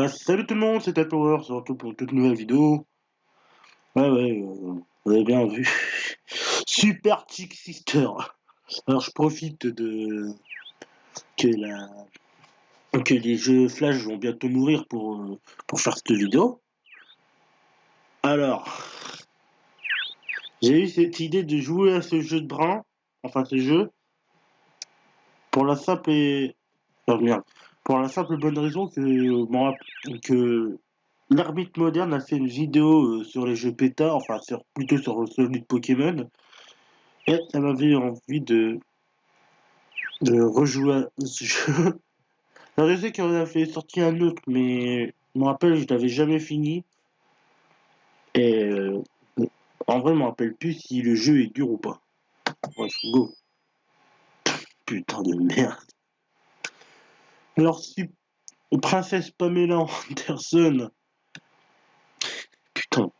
Salut tout le monde, c'est Power, c'est retour pour une toute nouvelle vidéo. Ouais, vous avez bien vu. Super Chick Sister. Alors je profite de que la que les jeux Flash vont bientôt mourir pour faire cette vidéo. Alors, j'ai eu cette idée de jouer à ce jeu de brin, enfin ce jeu, pour la simple et oh, merde. Pour la simple et bonne raison que l'arbitre moderne a fait une vidéo sur les jeux pétards, enfin plutôt sur celui de Pokémon, et ça m'avait envie de rejouer à ce jeu. Alors, je sais qu'on a fait sortir un autre, mais je me rappelle, je l'avais jamais fini, et en vrai, je me rappelle plus si le jeu est dur ou pas. Bref, go. Putain de merde. Alors, si Princesse Pamela Anderson, putain,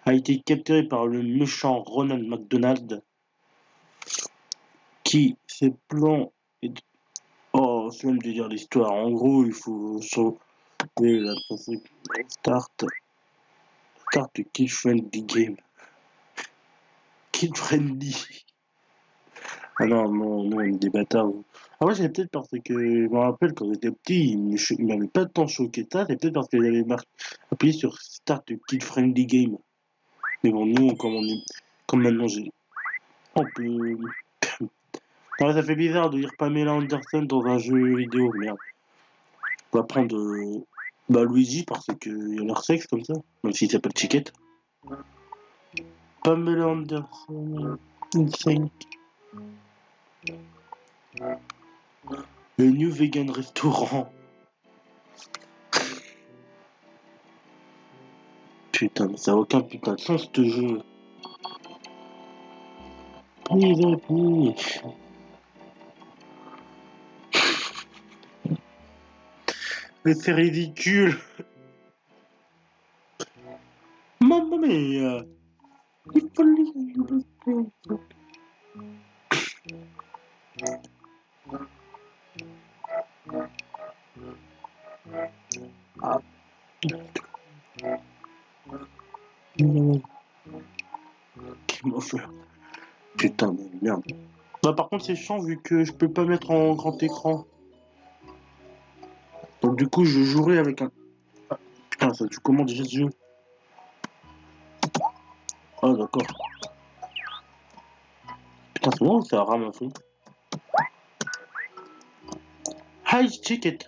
a été capturée par le méchant Ronald McDonald, qui ses plans et oh, c'est même de dire l'histoire. En gros, il faut sauver la princesse. Start Kid Friendly Game. Kid Friendly. Ah non, on est des bâtards. Ah ouais, c'est peut-être parce que je me rappelle quand j'étais petit, il m'avait pas tant choqué ça, c'est peut-être parce qu'il avait appuyé sur Start Kid Friendly Game. Mais bon, nous, comme maintenant j'ai. On peut. Ah, ça fait bizarre de dire Pamela Anderson dans un jeu vidéo, merde. On va prendre Luigi parce qu'il a l'air sexe comme ça, même s'il s'appelle Chiquette. Pamela Anderson, Insane. Le New Vegan Restaurant. Putain, mais ça n'a aucun putain de sens ce jeu. Please. Mais c'est ridicule. Mamma mia. Ah. Qui m'a fait. Putain de merde. Bah par contre c'est chiant vu que je peux pas mettre en grand écran. Donc du coup je jouerai avec un. Ah, putain ça tu commandes déjà ce jeu. Ah d'accord. Putain c'est bon ça rame un fou. Hi Chicket.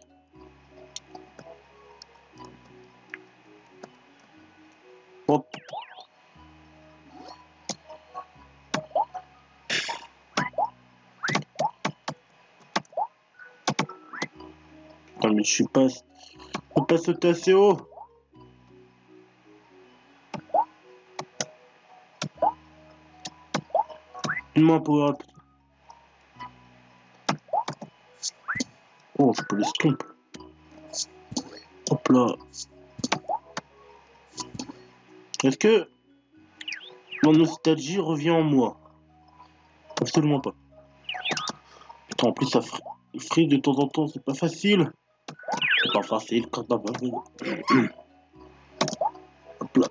Hop. Ah mais je suis pas. Faut pas sauter assez haut. Une power up. Oh je peux les stomp. Hop là. Est-ce que mon nostalgie revient en moi? Absolument pas. Putain, en plus, ça frise de temps en temps, c'est pas facile. C'est pas facile quand t'as pas vu. Hop là.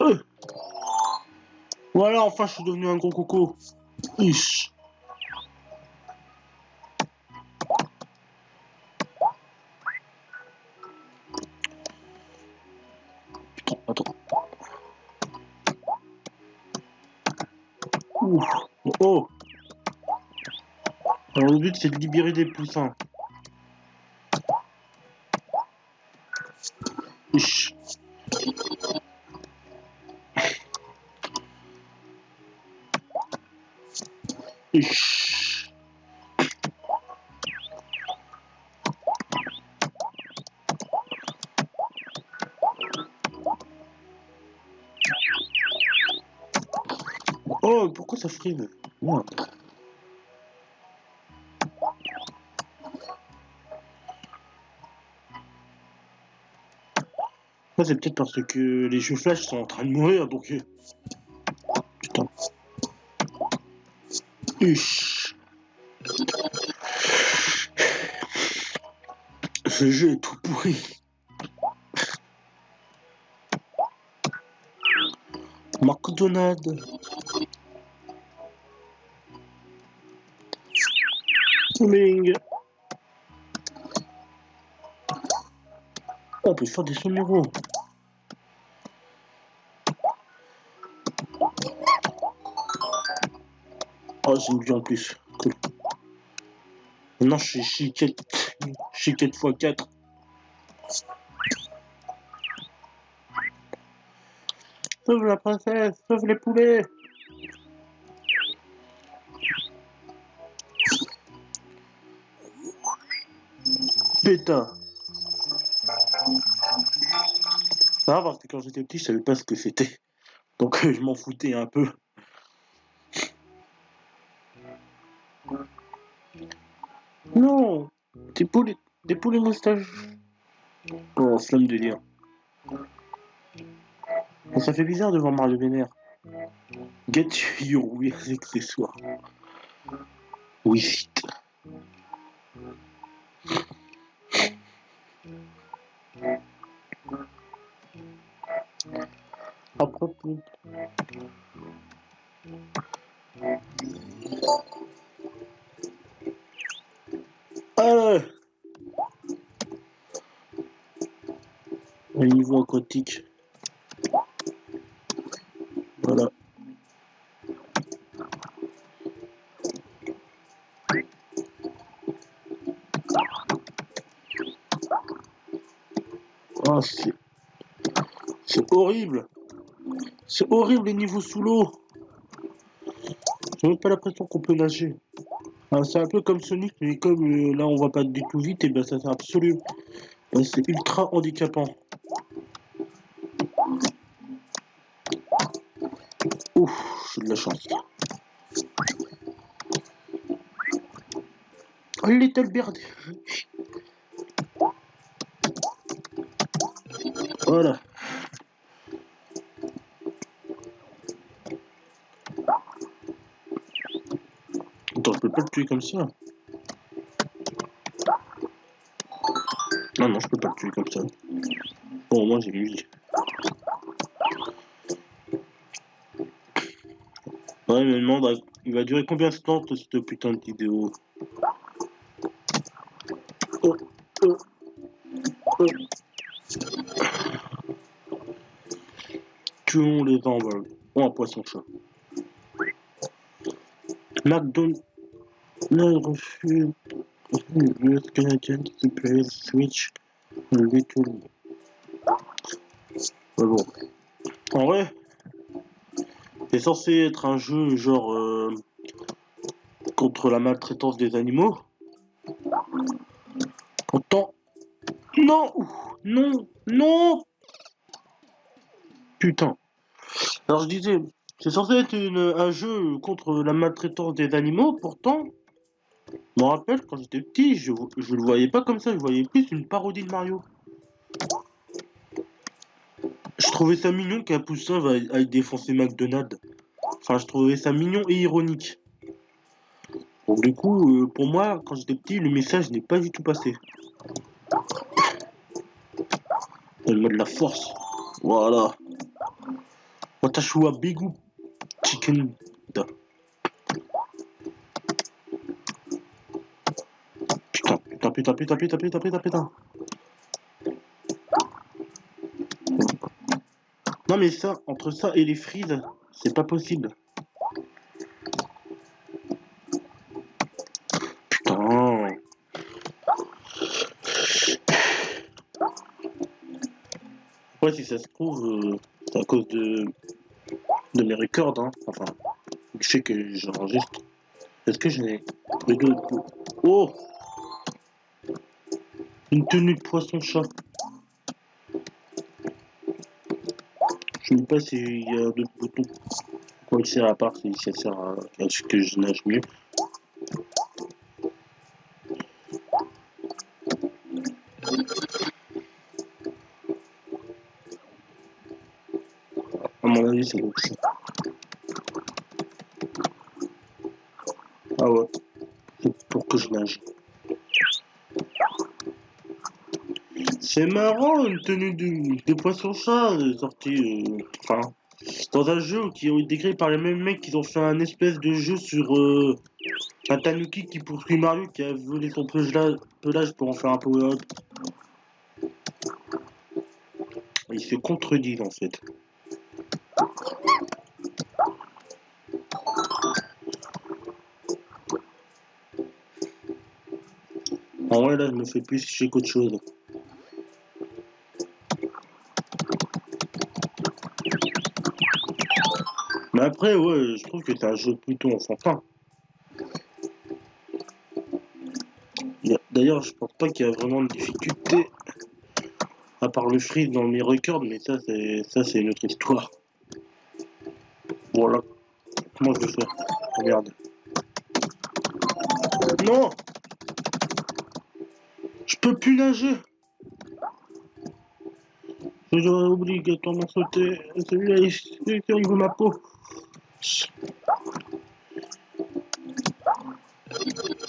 Euh. Voilà, enfin, je suis devenu un gros coco. Ish. Putain, attends. Ouf. Oh. Alors, le but, c'est de libérer des poussins. Ish. Ish. Oh, pourquoi ça frise? Merde. Ça, c'est peut-être parce que les jeux flash sont en train de mourir, donc. Putain. Ish. Ce jeu est tout pourri. McDonald's. Bing. Oh, on peut faire des sons numéros. Oh, j'ai une vie en plus. Cool. Maintenant, je suis chiquette x4. Sauve la princesse, sauve les poulets. Bêta. Ça va parce que quand j'étais petit, je savais pas ce que c'était. Donc je m'en foutais un peu. Non, des poulets moustaches. Oh, flamme de dire. Bon, ça fait bizarre de voir Mario Vénère. Get your weird accessoires. Oui, vite. À propos. Ah, le niveau aquatique. Voilà. Ah, c'est horrible. C'est horrible les niveaux sous l'eau. J'ai même pas l'impression qu'on peut nager. Ah, c'est un peu comme Sonic, mais comme là on va pas du tout vite, et ben ça c'est absolu. C'est ultra handicapant. Ouf, j'ai de la chance. Oh, Little Bird. Voilà. Attends, je peux pas le tuer comme ça. Non, non, je peux pas le tuer comme ça. Bon, moi j'ai lui. Ouais, il me demande, il va durer combien de temps cette putain de vidéo? Oh, oh, oh. Tuons les envols. Oh, un poisson-chat. McDonald's refuse US Canadian to play Switch Little. Mais bon. En vrai, c'est censé être un jeu genre contre la maltraitance des animaux. Pourtant, non, non, non, putain. Alors je disais, c'est censé être un jeu contre la maltraitance des animaux. Pourtant, je me rappelle quand j'étais petit, je le voyais pas comme ça. Je voyais plus une parodie de Mario. Je trouvais ça mignon qu'un poussin aille défoncer McDonald's. Enfin, je trouvais ça mignon et ironique. Donc du coup, pour moi, quand j'étais petit, le message n'est pas du tout passé. Donne-moi de la force. Voilà. Watashua Bigu Chicken. Da. Putain, putain, putain, putain, putain, putain, putain, putain. Non mais ça, entre ça et les frites, c'est pas possible. Putain. Ouais, si ça se trouve, c'est à cause de mes records, hein. Enfin, je sais que j'enregistre. Est-ce que j'ai les deux? Oh! Une tenue de poisson-chat. Je ne sais pas s'il y a d'autres boutons. Quoi il sert à part si ça sert à ce que je nage mieux. À mon avis, c'est donc ça. Ah ouais, c'est pour que je nage. C'est marrant, une tenue de poisson-chat sortie enfin, dans un jeu qui ont été créés par les mêmes mecs qui ont fait un espèce de jeu sur un tanuki qui poursuit Mario qui a volé son pelage pour en faire un power-up. Il se contredit en fait. En vrai là je me fais plus chier qu'autre chose. Mais après ouais je trouve que c'est un jeu plutôt enfantin. D'ailleurs je pense pas qu'il y a vraiment de difficulté à part le freeze dans mes records, mais ça c'est une autre histoire. Voilà, comment je vais faire? Regarde. Non, je peux plus nager. Je dois obligatoirement sauter. Celui-là, il sélectionne de ma peau.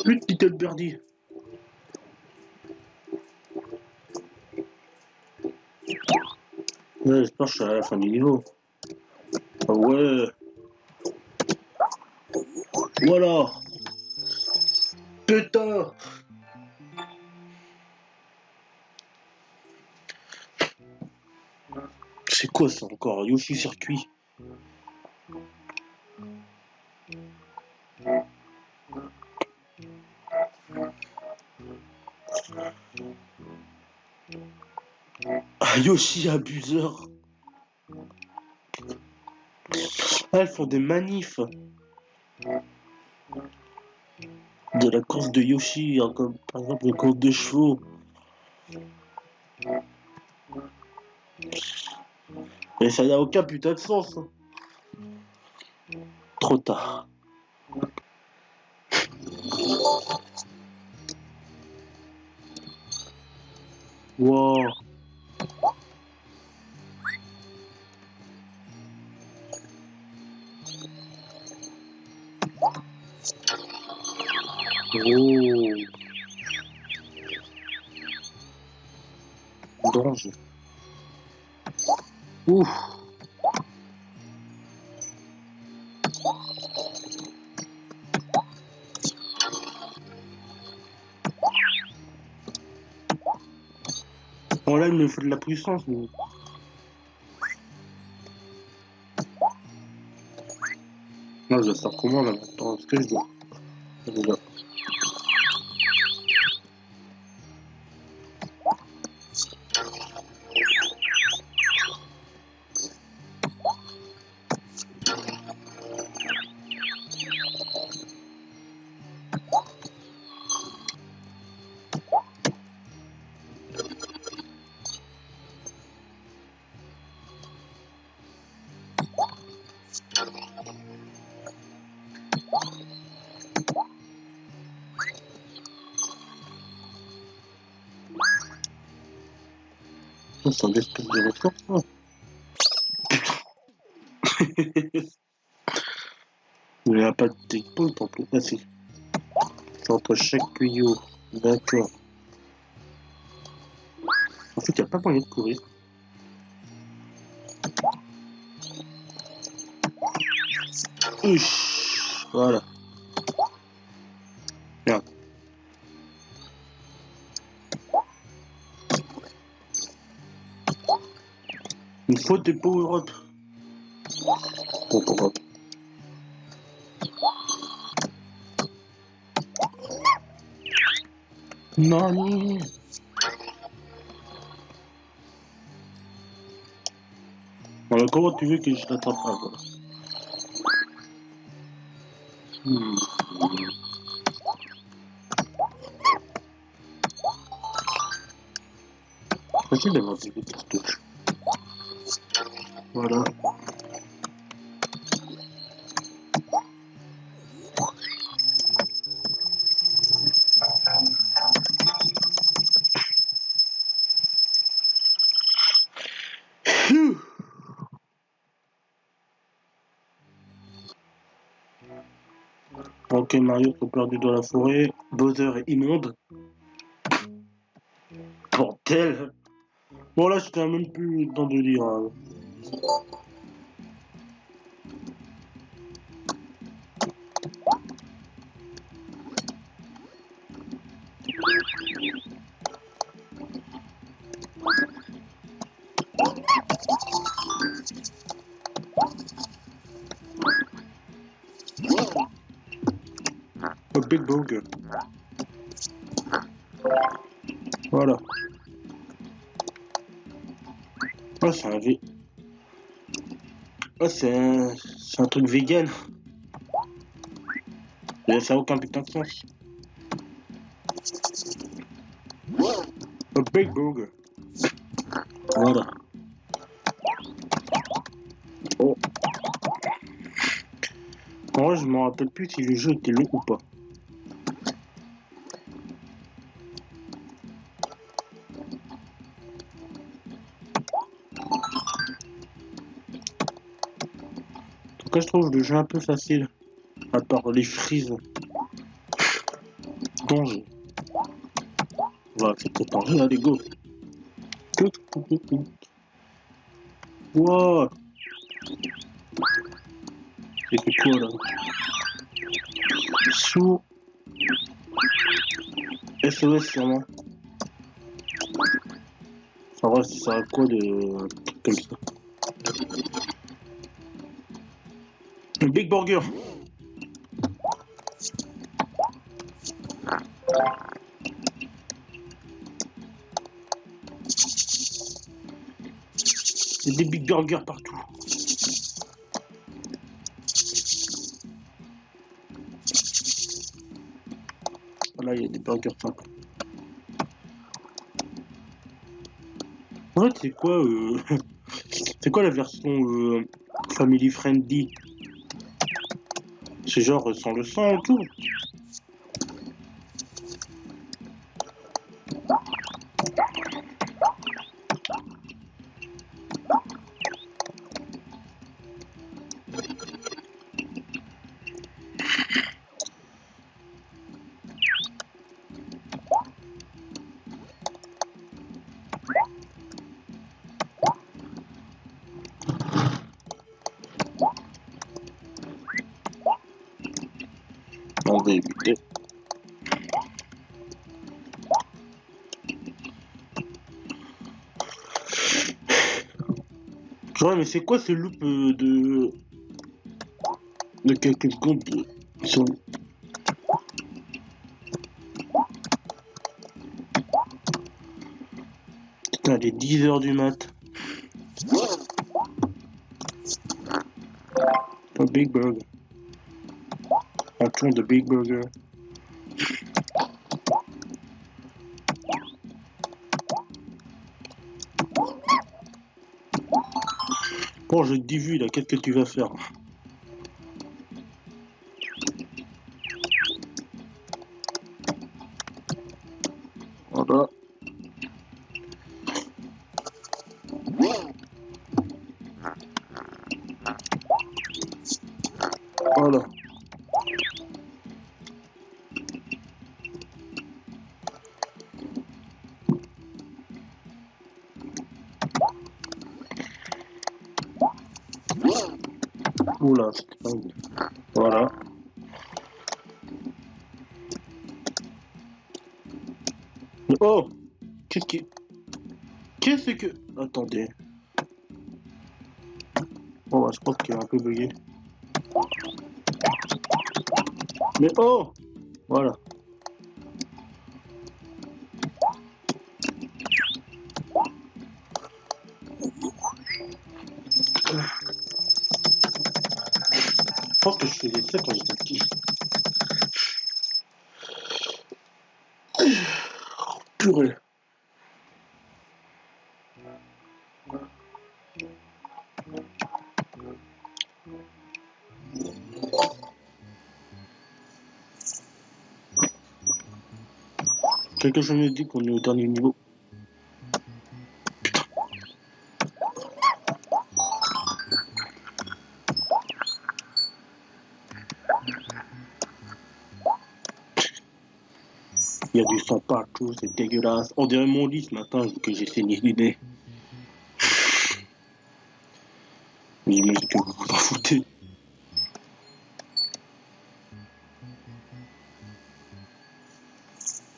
Vite, Little Birdie. Ouais, j'espère que je suis à la fin du niveau. Ah ouais. Voilà. Putain. C'est quoi ça encore? Yoshi Circuit. Ah, Yoshi abuseur. Ah, elles font des manifs. De la course de Yoshi, hein, comme par exemple la course de chevaux. Et ça n'a aucun putain de sens. Hein. Trop tard. Wow. Oh. Danger. Ouf. Bon là il me faut de la puissance. Mais... Non, je vais faire comment là maintenant? Est-ce que je dois? Déjà. Ça, c'est un espèce de ressource. Il n'y a pas de checkpoint en plus. Ah si. C'est entre chaque tuyau. D'accord. En fait, il n'y a pas moyen de courir. Uch. Voilà. Merde. Il faut des power-up. Bon, power-up. Non. Alors, comment tu veux que je l'attrape pas, voilà. Facile d'avoir des cartouches. Voilà. Phew. Ok, Mario sont perdus dans la forêt. Bowser est immonde. Bordel. Bon, là, je n'ai même plus le temps de lire. A big burger. Voilà. Ah, c'est un Ah, c'est un truc vegan. Et ça n'a aucun putain de sens. A big burger. Voilà. Oh. En vrai, je me rappelle plus si le jeu était long ou pas. En tout cas, je trouve le jeu un peu facile. À part les frises. Danger. Voilà, c'est peut-être danger. Allez, go. Wow. C'était quoi là? Sous SOS sûrement. En vrai, ça sert à quoi de trucs comme ça? Un Big Burger. Il y a des Big Burgers partout. Voilà, il y a des burgers sympas. En fait, c'est quoi la version family friendly? C'est genre sans le sang et tout. On va éviter. Ouais, mais c'est quoi ce loop de quelques secondes sur... Putain, il est 10 h du mat. Un Big Burger. Un tour de Big Burger. Bon, je te dis vu là, qu'est-ce que tu vas faire? Voilà. Voilà. Oula, c'était pas une- Voilà. Oh! Qu'est-ce qui... Qu'est-ce que... Attendez. Bon, bah, je pense qu'il est un peu bugué. Mais oh! Voilà. Je pense que je faisais ça quand j'étais petit. Purée. Quelque chose me dit qu'on est au dernier niveau. Il y a du sang partout, c'est dégueulasse. On dirait mon lit ce matin que j'ai saigné l'idée. J'imagine que vous vous en foutez.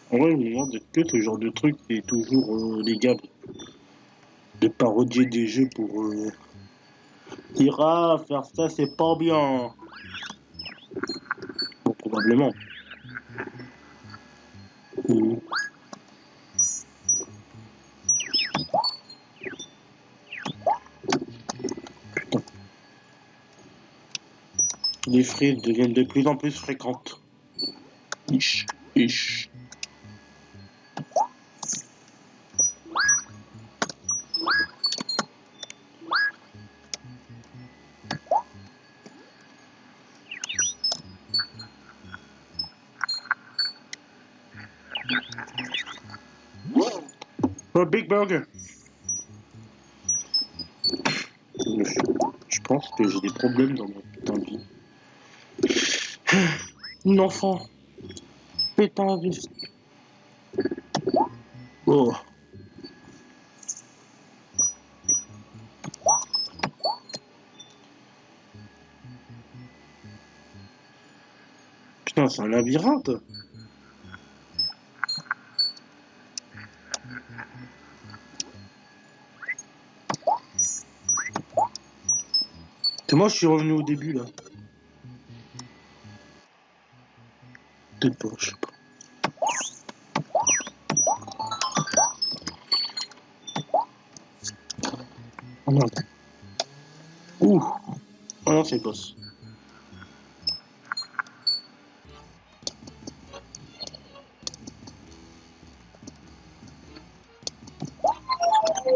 En vrai, je me demande est-ce que ce genre de truc est toujours légal de parodier des jeux pour Ira, faire ça c'est pas bien. Bon, probablement. Ou- Les frites deviennent de plus en plus fréquentes. Ich, ich. Oh, Big Burger. Je pense que j'ai des problèmes dans ma putain de vie. Une enfant. Putain, oh. Putain, c'est un labyrinthe. Et moi, je suis revenu au début, là. Peut-être pas, je sais pas. Oh merde. Ouh. Oh non, c'est le boss.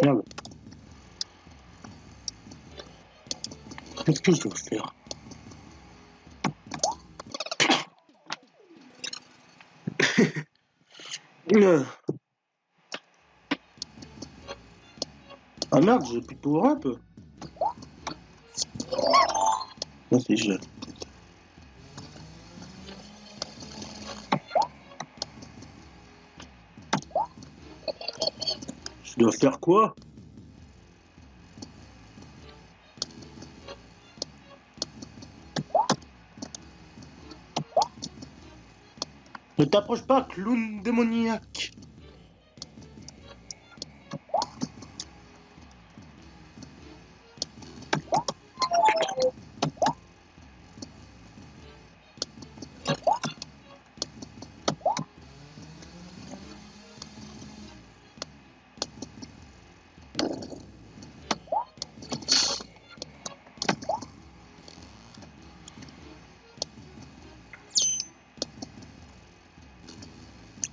Merde. Qu'est-ce que je dois faire? Euh. Ah merde, j'ai plus de power-up. Ah, c'est génial. Je dois faire quoi? Ne t'approche pas, clown démoniaque.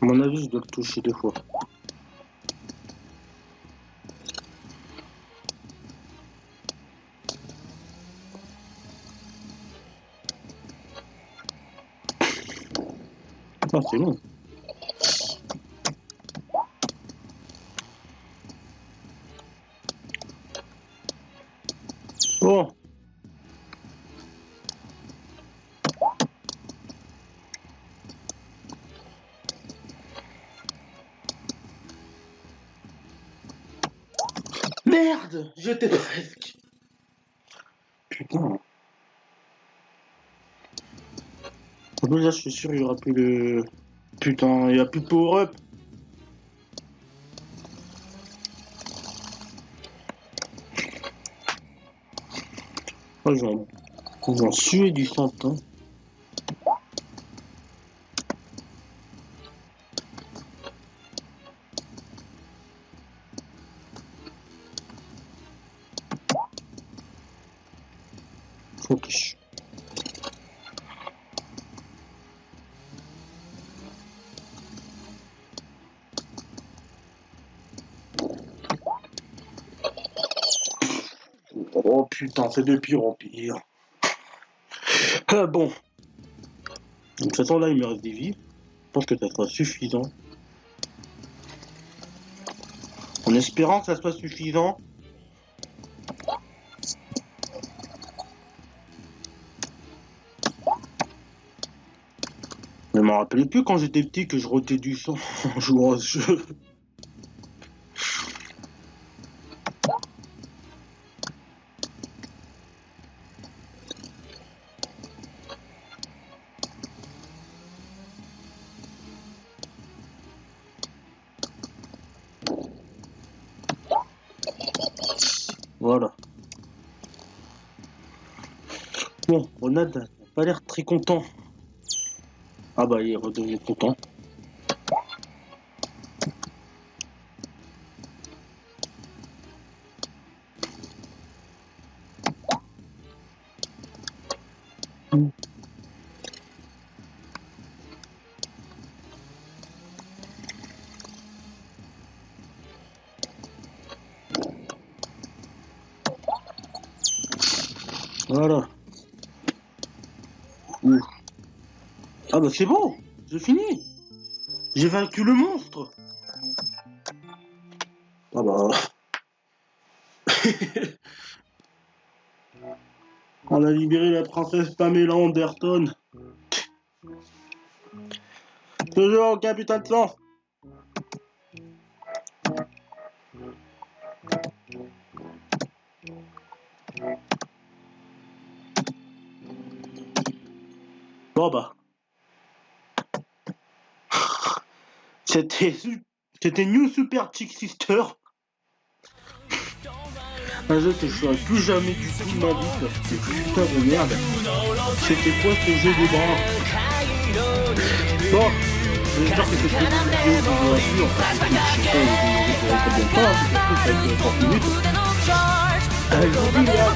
À mon avis, je dois le toucher 2 fois. Ah, c'est long. Oh, merde, j'étais presque. Putain. En plus, là, je suis sûr, il y aura plus de... Putain, il n'y a plus de power-up. Oh, j'en suer du sang, putain. Ok. Oh putain, c'est de pire en pire. Bon, de toute façon, là, il me reste des vies. Je pense que ça sera suffisant. En espérant que ça soit suffisant. Je me rappelle plus quand j'étais petit que je rotais du sang en jouant à ce jeu. Voilà. Bon, Ronald n'a pas l'air très content. Ah bah, il est redevenu content. Voilà. Ah bah c'est bon, j'ai fini. J'ai vaincu le monstre. Ah bah... On a libéré la princesse Pamela Anderson. Toujours, capitaine Sens. Bon bah... C'était New Super Chick Sister. Un jeu que je ferai plus jamais du tout de ma vie parce que putain de merde. C'était quoi ce jeu de bras? Bon, j'espère que cette petite vidéo vous aura plu. Enfin, je sais pas, vous aurez combien de temps, hein, c'est surtout ça a duré 30 minutes. Je vous dis à